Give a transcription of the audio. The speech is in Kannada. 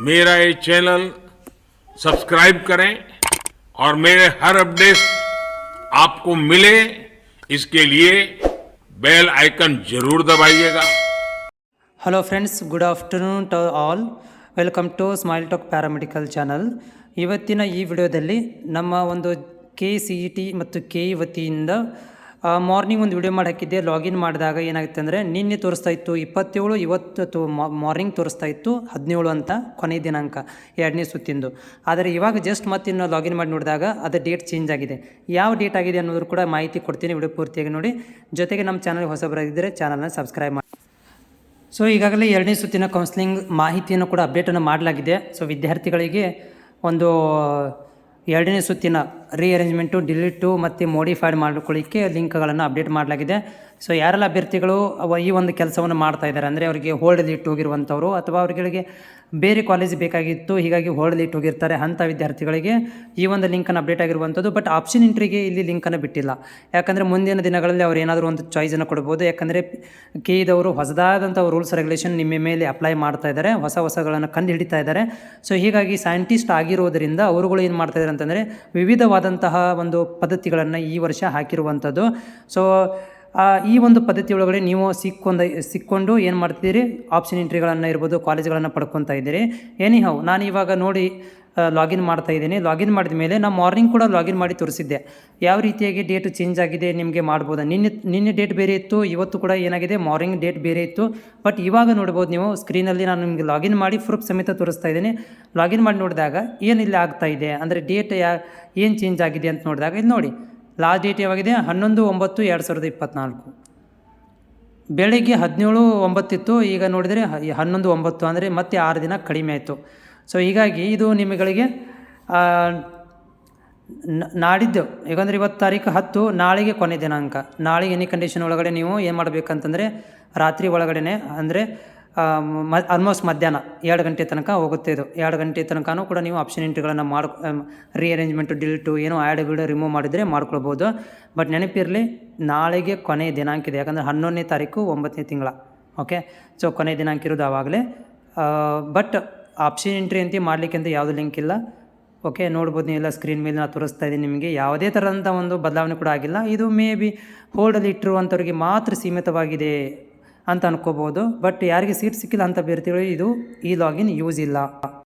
मेरा ये चैनल सब्सक्राइब करें और मेरे हर अपडेट आपको मिले इसके लिए बेल आइकन जरूर दबाइएगा। Hello friends, good afternoon to all. Welcome to smile talk paramedical channel. ಇವತ್ತಿನ ಈ ವಿಡಿಯೋದಲ್ಲಿ ನಮ್ಮ ಒಂದು KCET ಮತ್ತು KE ವತಿಯಿಂದ ಮಾರ್ನಿಂಗ್ ಒಂದು ವಿಡಿಯೋ ಮಾಡಿ ಹಾಕಿದ್ದೆ. ಲಾಗಿನ್ ಮಾಡಿದಾಗ ಏನಾಗುತ್ತೆ ಅಂದರೆ ನಿನ್ನೆ ತೋರಿಸ್ತಾ ಇತ್ತು 27, ಇವತ್ತು ಮಾರ್ನಿಂಗ್ ತೋರಿಸ್ತಾ ಇತ್ತು 17 ಅಂತ ಕೊನೆಯ ದಿನಾಂಕ 2ನೇ ಸುತ್ತಿಂದು. ಆದರೆ ಇವಾಗ ಜಸ್ಟ್ ಮತ್ತೆ ಇನ್ನು ಲಾಗಿನ್ ಮಾಡಿ ನೋಡಿದಾಗ ಅದು ಡೇಟ್ ಚೇಂಜ್ ಆಗಿದೆ. ಯಾವ ಡೇಟ್ ಆಗಿದೆ ಅನ್ನೋದ್ರ ಕೂಡ ಮಾಹಿತಿ ಕೊಡ್ತೀನಿ, ವಿಡಿಯೋ ಪೂರ್ತಿಯಾಗಿ ನೋಡಿ. ಜೊತೆಗೆ ನಮ್ಮ ಚಾನಲ್ ಹೊಸಬರಾಗಿದ್ದರೆ ಚಾನಲ್ನ ಸಬ್ಸ್ಕ್ರೈಬ್ ಮಾಡಿ. ಸೊ ಈಗಾಗಲೇ 2ನೇ ಸುತ್ತಿನ ಕೌನ್ಸಿಲಿಂಗ್ ಮಾಹಿತಿಯನ್ನು ಕೂಡ ಅಪ್ಡೇಟನ್ನು ಮಾಡಲಾಗಿದೆ. ಸೊ ವಿದ್ಯಾರ್ಥಿಗಳಿಗೆ ಒಂದು 2ನೇ ಸುತ್ತಿನ ರೀಅರೇಂಜ್ಮೆಂಟು, ಡಿಲೀಟು ಮತ್ತು ಮೋಡಿಫೈಡ್ ಮಾಡ್ಕೊಳ್ಳಿಕ್ಕೆ ಲಿಂಕ್ಗಳನ್ನು ಅಪ್ಡೇಟ್ ಮಾಡಲಾಗಿದೆ. ಸೊ ಯಾರೆಲ್ಲ ಅಭ್ಯರ್ಥಿಗಳು ಈ ಒಂದು ಕೆಲಸವನ್ನು ಮಾಡ್ತಾ ಇದ್ದಾರೆ ಅಂದರೆ ಅವರಿಗೆ ಹೋಲ್ಡಲ್ಲಿ ಇಟ್ಟು ಹೋಗಿರುವಂಥವ್ರು ಅಥವಾ ಅವರಿಗೆ ಬೇರೆ ಕಾಲೇಜ್ ಬೇಕಾಗಿತ್ತು, ಹೀಗಾಗಿ ಹೋಲ್ಡಲ್ಲಿ ಇಟ್ಟು ಹೋಗಿರ್ತಾರೆ ಅಂಥ ವಿದ್ಯಾರ್ಥಿಗಳಿಗೆ ಈ ಒಂದು ಲಿಂಕನ್ನು ಅಪ್ಡೇಟ್ ಆಗಿರುವಂಥದ್ದು. ಬಟ್ ಆಪ್ಷನ್ ಎಂಟ್ರಿಗೆ ಇಲ್ಲಿ ಲಿಂಕನ್ನು ಬಿಟ್ಟಿಲ್ಲ. ಯಾಕಂದರೆ ಮುಂದಿನ ದಿನಗಳಲ್ಲಿ ಅವ್ರು ಏನಾದರೂ ಒಂದು ಚಾಯ್ಸನ್ನು ಕೊಡ್ಬೋದು. ಯಾಕಂದರೆ KEದವರು ಹೊಸದಾದಂಥ ರೂಲ್ಸ್ ರೆಗ್ಯುಲೇಷನ್ ನಿಮ್ಮ ಮೇಲೆ ಅಪ್ಲೈ ಮಾಡ್ತಾ ಇದ್ದಾರೆ, ಹೊಸಗಳನ್ನು ಕಂಡು ಹಿಡಿತಾ ಇದ್ದಾರೆ. ಸೊ ಹೀಗಾಗಿ ಸೈಂಟಿಸ್ಟ್ ಆಗಿರೋದರಿಂದ ಅವರುಗಳು ಏನು ಮಾಡ್ತಾ ಇದ್ದಾರೆ ಅಂತಂದರೆ ವಿವಿಧವಾದಂತಹ ಒಂದು ಪದ್ಧತಿಗಳನ್ನು ಈ ವರ್ಷ ಹಾಕಿರುವಂಥದ್ದು. ಸೊ ಈ ಒಂದು ಪದ್ಧತಿ ಒಳಗಡೆ ನೀವು ಸಿಕ್ಕೊಂಡು ಏನು ಮಾಡ್ತಿದ್ದೀರಿ, ಆಪ್ಷನ್ ಎಂಟ್ರಿಗಳನ್ನು ಇರ್ಬೋದು, ಕಾಲೇಜ್ಗಳನ್ನು ಪಡ್ಕೊತಾ ಇದ್ದೀರಿ. ಎನಿಹೌ ನಾನು ಇವಾಗ ನೋಡಿ ಲಾಗಿನ್ ಮಾಡ್ತಾ ಇದ್ದೀನಿ. ಲಾಗಿನ್ ಮಾಡಿದ ಮೇಲೆ ನಾನು ಮಾರ್ನಿಂಗ್ ಕೂಡ ಲಾಗಿನ್ ಮಾಡಿ ತೋರಿಸಿದ್ದೆ ಯಾವ ರೀತಿಯಾಗಿ ಡೇಟ್ ಚೇಂಜ್ ಆಗಿದೆ ನಿಮಗೆ ಮಾಡ್ಬೋದು. ನಿನ್ನೆ ಡೇಟ್ ಬೇರೆ ಇತ್ತು, ಇವತ್ತು ಕೂಡ ಏನಾಗಿದೆ ಮಾರ್ನಿಂಗ್ ಡೇಟ್ ಬೇರೆ ಇತ್ತು. ಬಟ್ ಇವಾಗ ನೋಡ್ಬೋದು ನೀವು ಸ್ಕ್ರೀನಲ್ಲಿ ನಾನು ನಿಮಗೆ ಲಾಗಿನ್ ಮಾಡಿ ಪ್ರೂಫ್ ಸಮೇತ ತೋರಿಸ್ತಾ ಇದ್ದೀನಿ. ಲಾಗಿನ್ ಮಾಡಿ ನೋಡಿದಾಗ ಏನಿಲ್ಲ ಆಗ್ತಾ ಇದೆ ಅಂದರೆ ಡೇಟ್ ಏನು ಚೇಂಜ್ ಆಗಿದೆ ಅಂತ ನೋಡಿದಾಗ ಇದು ನೋಡಿ, ಲಾಸ್ಟ್ ಡೇಟ್ ಯಾವಾಗಿದೆ 11/9/2024. ಬೆಳಗ್ಗೆ 17/9 ಇತ್ತು, ಈಗ ನೋಡಿದರೆ 11/9 ಅಂದರೆ ಮತ್ತೆ 6 ದಿನ ಕಡಿಮೆ ಆಯಿತು. ಸೊ ಹೀಗಾಗಿ ಇದು ನಿಮಗೆ ನಾಡಿದ್ದು, ಯಾಕಂದರೆ ಇವತ್ತು ತಾರೀಕು 10, ನಾಳೆಗೆ ಕೊನೆ ದಿನಾಂಕ. ನಾಳೆಗೆ ಎನಿ ಕಂಡೀಷನ್ ಒಳಗಡೆ ನೀವು ಏನು ಮಾಡಬೇಕಂತಂದರೆ ರಾತ್ರಿ ಒಳಗಡೆ ಅಂದರೆ ಆಲ್ಮೋಸ್ಟ್ ಮಧ್ಯಾಹ್ನ 2 ಗಂಟೆ ತನಕ ಹೋಗುತ್ತೆ. ಇದು 2 ಗಂಟೆ ತನಕನೂ ಕೂಡ ನೀವು ಆಪ್ಷನ್ ಎಂಟ್ರಿಗಳನ್ನು ರೀಅರೇಂಜ್ಮೆಂಟು, ಡಿಲೀಟು ಏನೋ ಆ್ಯಡ್ ವಿಡಿಯೋ ರಿಮೂವ್ ಮಾಡಿದರೆ ಮಾಡ್ಕೊಳ್ಬೋದು. ಬಟ್ ನೆನಪಿರಲಿ, ನಾಳೆಗೆ ಕೊನೆಯ ದಿನಾಂಕ ಇದೆ. ಯಾಕಂದರೆ 11ನೇ ತಾರೀಕು 9ನೇ ತಿಂಗಳ. ಓಕೆ, ಸೊ ಕೊನೆಯ ದಿನಾಂಕ ಇರೋದು ಆವಾಗಲೇ. ಬಟ್ ಆಪ್ಷನ್ ಎಂಟ್ರಿ ಅಂತ ಮಾಡಲಿಕ್ಕೆ ಅಂತ ಯಾವುದೂ ಲಿಂಕ್ ಇಲ್ಲ. ಓಕೆ, ನೋಡ್ಬೋದು ನೀವೆಲ್ಲ ಸ್ಕ್ರೀನ್ ಮೇಲೆ ನಾನು ತೋರಿಸ್ತಾ ಇದ್ದೀನಿ. ನಿಮಗೆ ಯಾವುದೇ ಥರದಂಥ ಒಂದು ಬದಲಾವಣೆ ಕೂಡ ಆಗಿಲ್ಲ. ಇದು ಮೇ ಬಿ ಹೋಲ್ಡಲ್ಲಿ ಇಟ್ಟಿರುವಂಥವ್ರಿಗೆ ಮಾತ್ರ ಸೀಮಿತವಾಗಿದೆ ಅಂತ ಅನ್ಕೋಬೋದು. ಬಟ್ ಯಾರಿಗೆ ಸೀಟ್ ಸಿಕ್ಕಿಲ್ಲ ಅಂತ ಅಭ್ಯರ್ಥಿಗಳು ಇದು ಈ ಲಾಗಿನ್ ಯೂಸ್ ಇಲ್ಲ.